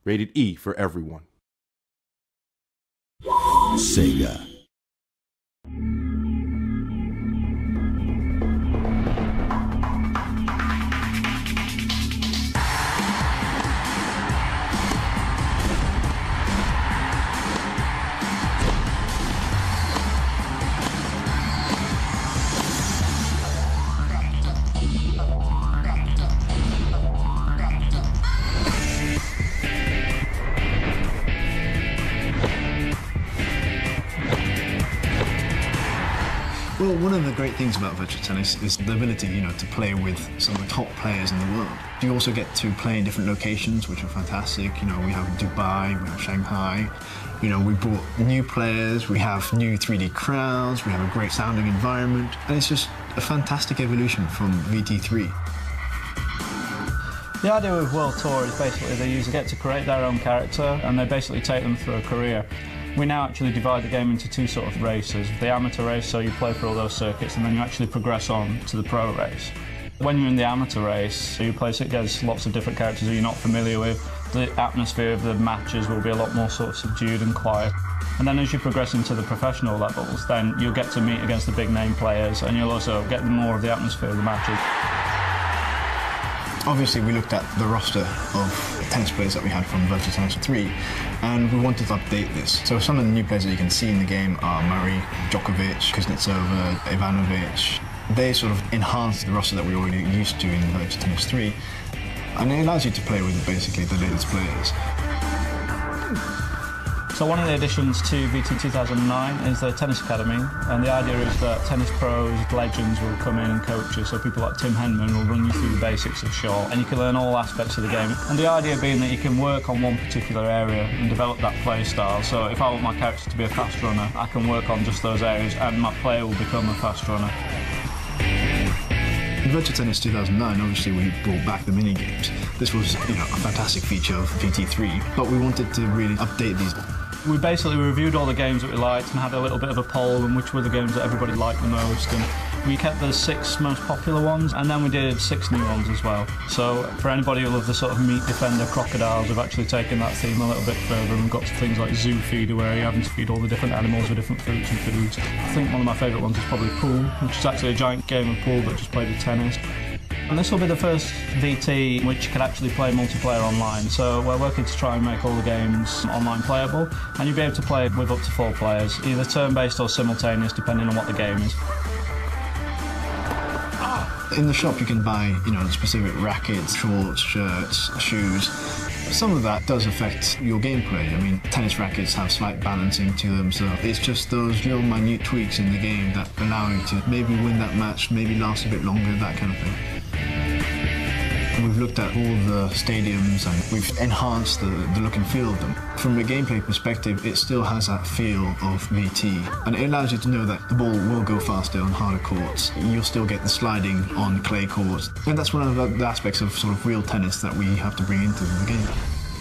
Rated E for everyone. Sega. Well, one of the great things about Virtua Tennis is the ability, to play with some of the top players in the world. You also get to play in different locations, which are fantastic. We have Dubai, we have Shanghai. We brought new players, we have new 3D crowds, we have a great sounding environment, and it's just a fantastic evolution from VT3. The idea with World Tour is basically the user get to create their own character and they basically take them through a career. We now actually divide the game into two sort of races. The amateur race, so you play for all those circuits, and then you actually progress on to the pro race. When you're in the amateur race, you play against lots of different characters that you're not familiar with. The atmosphere of the matches will be a lot more sort of subdued and quiet. And then as you progress into the professional levels, then you'll get to meet against the big name players, and you'll also get more of the atmosphere of the matches. Obviously, we looked at the roster of tennis players that we had from Virtua Tennis 3, and we wanted to update this. So some of the new players that you can see in the game are Murray, Djokovic, Kuznetsova, Ivanovic. They sort of enhance the roster that we already used to in Virtua Tennis 3, and it allows you to play with basically the latest players. So one of the additions to VT 2009 is the Tennis Academy, and the idea is that tennis pros, legends will come in and coach you, so people like Tim Henman will run you through the basics of short, and you can learn all aspects of the game. And the idea being that you can work on one particular area and develop that play style, so if I want my character to be a fast runner, I can work on just those areas and my player will become a fast runner. In Virtua Tennis 2009, obviously we brought back the mini-games. This was, a fantastic feature of VT3, but we wanted to really update these. We basically reviewed all the games that we liked and had a little bit of a poll on which were the games that everybody liked the most. And we kept the 6 most popular ones, and then we did 6 new ones as well. So for anybody who loves the sort of meat defender crocodiles, we've actually taken that theme a little bit further and got to things like Zoo Feeder, where you're having to feed all the different animals with different fruits and foods. I think one of my favourite ones is probably Pool, which is actually a giant game of pool but just played with tennis. And this will be the first VT which can actually play multiplayer online, so we're working to try and make all the games online playable, and you'll be able to play with up to 4 players, either turn-based or simultaneous, depending on what the game is. In the shop you can buy, specific rackets, shorts, shirts, shoes. Some of that does affect your gameplay. I mean, tennis rackets have slight balancing to them, so it's just those little minute tweaks in the game that allow you to maybe win that match, maybe last a bit longer, that kind of thing. We've looked at all the stadiums and we've enhanced the look and feel of them. From a gameplay perspective, it still has that feel of VT, and it allows you to know that the ball will go faster on harder courts. You'll still get the sliding on clay courts, and that's one of the aspects of sort of real tennis that we have to bring into the game.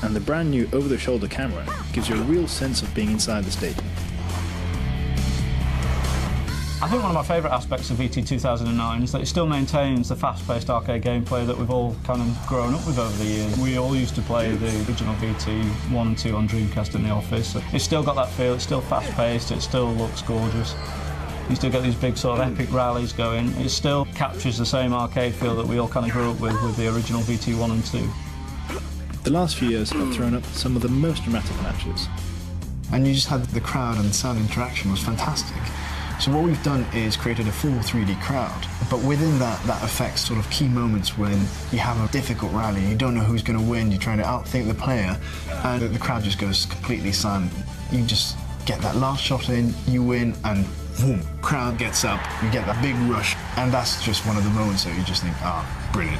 And the brand new over-the-shoulder camera gives you a real sense of being inside the stadium. I think one of my favourite aspects of VT 2009 is that it still maintains the fast-paced arcade gameplay that we've all kind of grown up with over the years. We all used to play the original VT 1 and 2 on Dreamcast in the office. It's still got that feel, it's still fast-paced, it still looks gorgeous. You still get these big sort of epic rallies going. It still captures the same arcade feel that we all kind of grew up with the original VT 1 and 2. The last few years have thrown up some of the most dramatic matches. And you just had the crowd and the sound interaction was fantastic. So what we've done is created a full 3D crowd, but within that affects sort of key moments when you have a difficult rally, you don't know who's going to win, you're trying to outthink the player, and the crowd just goes completely silent. You just get that last shot in, you win, and boom, crowd gets up, you get that big rush, and that's just one of the moments that you just think, brilliant.